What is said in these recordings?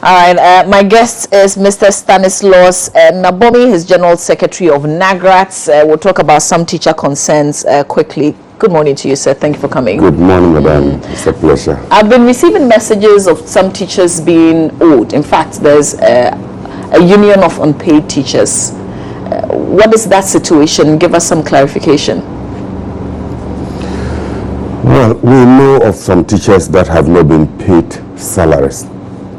All right, my guest is Mr. Stanislaus Nabomi, his General Secretary of NAGRATS. We'll talk about some teacher concerns quickly. Good morning to you, sir. Thank you for coming. Good morning, madam. It's a pleasure. I've been receiving messages of some teachers being owed. In fact, there's a union of unpaid teachers. What is that situation? Give us some clarification. Well, we know of some teachers that have not been paid salaries.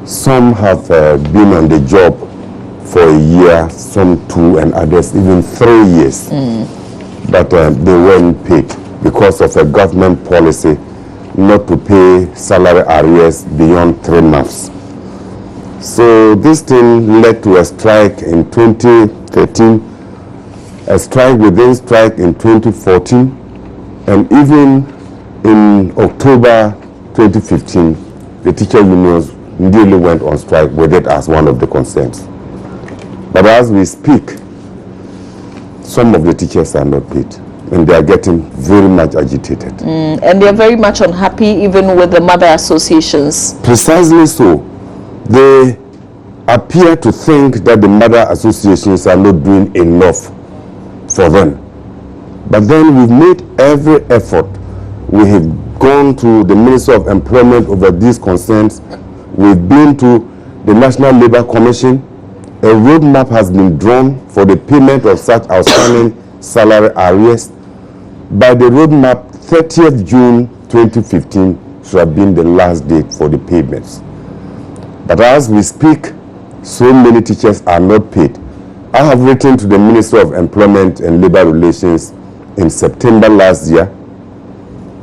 Some have been on the job for a year, some 2, and others even 3 years. But they weren't paid because of a government policy not to pay salary arrears beyond 3 months. So this thing led to a strike in 2013, a strike within strike in 2014, and even in October 2015, the teacher unions nearly went on strike with it as one of the concerns. But as we speak, some of the teachers are not paid, and they are getting very much agitated. And they are very much unhappy even with the mother associations. Precisely so. They appear to think that the mother associations are not doing enough for them. But then we've made every effort. We have gone to the Ministry of Employment over these concerns. We've been to the National Labour Commission. A roadmap has been drawn for the payment of such outstanding salary arrears. By the roadmap, 30th June 2015 should have been the last date for the payments. But as we speak, so many teachers are not paid. I have written to the Ministry of Employment and Labour Relations in September last year,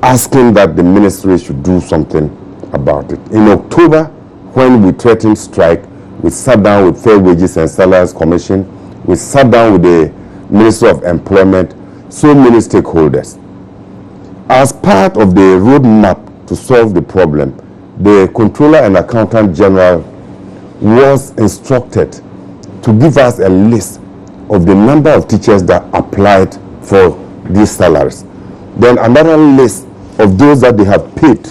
asking that the ministry should do something about it. In October, when we threatened strike, we sat down with Fair Wages and Salaries Commission, we sat down with the Ministry of Employment, so many stakeholders. As part of the roadmap to solve the problem, the Controller and Accountant General was instructed to give us a list of the number of teachers that applied for these salaries. Then another list of those that they have paid.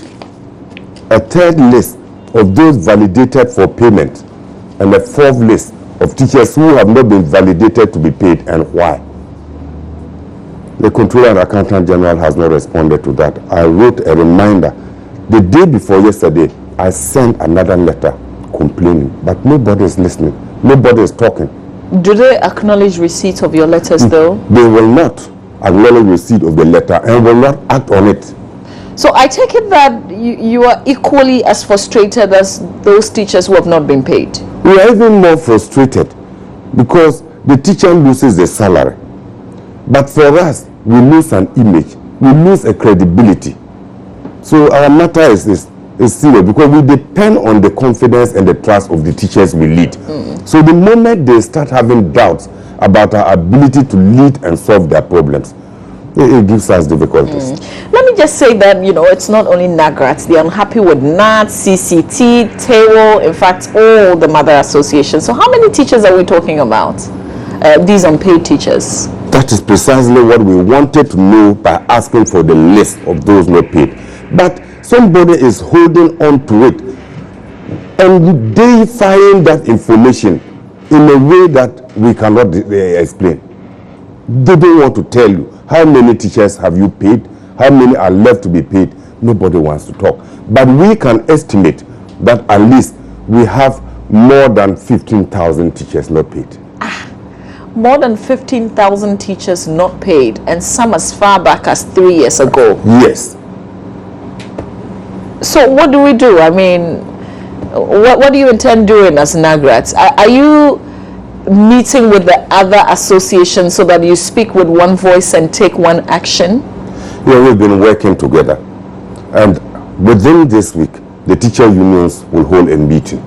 A third list of those validated for payment. And a fourth list of teachers who have not been validated to be paid and why. The Controller and Accountant General has not responded to that. I wrote a reminder. The day before yesterday, I sent another letter complaining, but nobody is listening. Nobody is talking. Do they acknowledge receipt of your letters though? They will not acknowledge receipt of the letter and will not act on it. So I take it that you are equally as frustrated as those teachers who have not been paid. We are even more frustrated because the teacher loses the salary. But for us, we lose an image. We lose a credibility. So our matter is serious because we depend on the confidence and the trust of the teachers we lead. So the moment they start having doubts about our ability to lead and solve their problems, it gives us difficulties. Let me just say that, it's not only NAGRATS. They're unhappy with NAT, CCT, TAWO, in fact, all the mother associations. So how many teachers are we talking about? These unpaid teachers? That is precisely what we wanted to know by asking for the list of those not paid. But somebody is holding on to it and deifying that information in a way that we cannot explain. They don't want to tell you how many teachers have you paid, how many are left to be paid. Nobody wants to talk. But we can estimate that at least we have more than 15,000 teachers not paid. More than 15,000 teachers not paid, and some as far back as 3 years ago. Yes. So what do we do? I mean, what do you intend doing as NAGRATS? Are you meeting with the other associations so that you speak with one voice and take one action? Yeah, we've been working together. And within this week, the teacher unions will hold a meeting.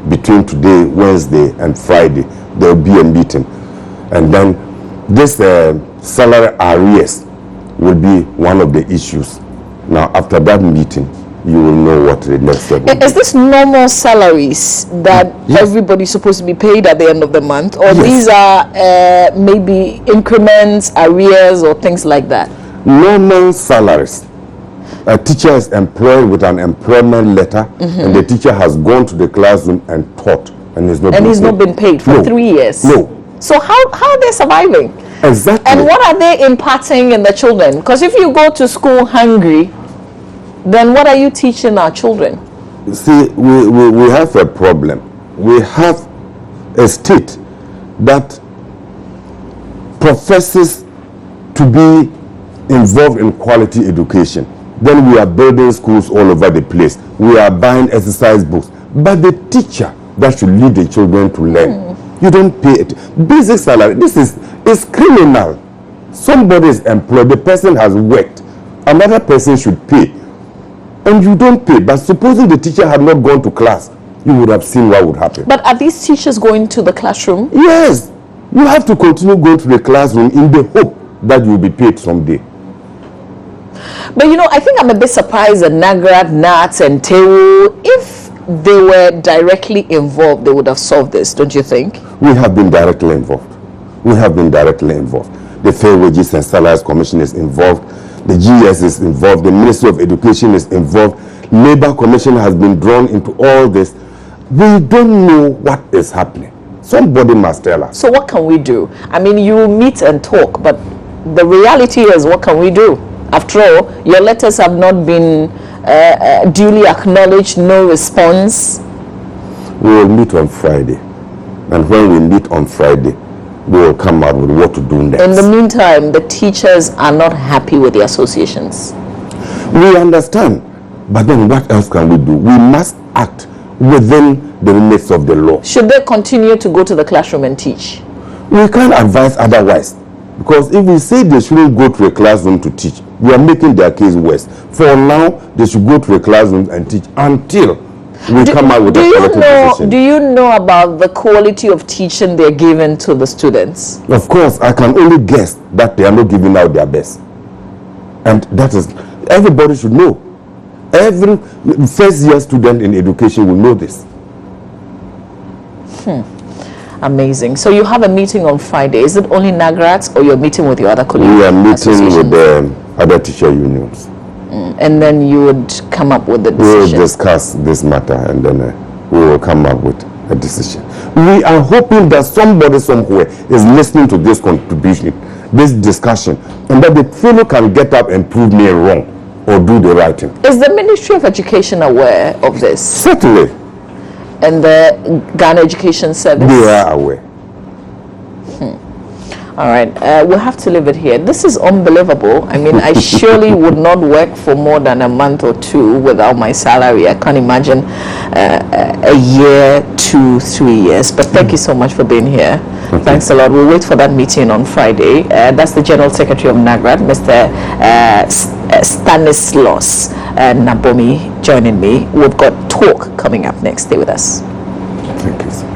Between today, Wednesday, and Friday, there will be a meeting. And then this salary arrears will be one of the issues. Now, after that meeting, you will know what the next step will be. Is this normal salaries that everybody's supposed to be paid at the end of the month? Or these are maybe increments, arrears, or things like that? Normal salaries A teacher is employed with an employment letter, and the teacher has gone to the classroom and taught, and he's not been paid for 3 years. No. So how are they surviving? Exactly. And what are they imparting in the children? Because if you go to school hungry, then what are you teaching our children? See, we have a problem. We have a state that professes to be involved in quality education. Then we are building schools all over the place. We are buying exercise books. But the teacher that should lead the children to learn, you don't pay it. Basic salary, this is criminal. Somebody is employed, the person has worked. Another person should pay. And you don't pay. But supposing the teacher had not gone to class, you would have seen what would happen. But are these teachers going to the classroom? Yes. You have to continue going to the classroom in the hope that you will be paid someday. But I think I'm a bit surprised that Nagrat, Nats, and Tewu, if they were directly involved, they would have solved this, don't you think? We have been directly involved. The Fair Wages and Salaries Commission is involved. The GS is involved. The Ministry of Education is involved. Labor Commission has been drawn into all this. We don't know what is happening. Somebody must tell us. So what can we do? I mean, you meet and talk, but the reality is, what can we do? After all, your letters have not been duly acknowledged, no response. We will meet on Friday. And when we meet on Friday, we will come out with what to do next. In the meantime, the teachers are not happy with the associations. We understand. But then what else can we do? We must act within the limits of the law. Should they continue to go to the classroom and teach? We can't advise otherwise. Because if we say they shouldn't go to a classroom to teach, we are making their case worse. For now, they should go to a classroom and teach until we come out with a quality decision. Do you know about the quality of teaching they're giving to the students? Of course, I can only guess that they are not giving out their best. And that is, everybody should know. Every first-year student in education will know this. Amazing. So you have a meeting on Friday. Is it only Nagrats, or you're meeting with your other colleagues? We are meeting with the other teacher unions. And then you would come up with the decision. We will discuss this matter, and then we will come up with a decision. We are hoping that somebody somewhere is listening to this contribution, this discussion, and that the fellow can get up and prove me wrong or do the right thing. Is the Ministry of Education aware of this? Certainly. And the Ghana Education Service? They are aware. All right, we'll have to leave it here. This is unbelievable. I mean, I surely would not work for more than a month or two without my salary. I can't imagine a year, 2, 3 years. But thank you so much for being here. Thanks a lot. We'll wait for that meeting on Friday. That's the General Secretary of NAGRAT, Mr. Stanislaus Nabomi, joining me. We've got talk coming up next. Stay with us. Thank you.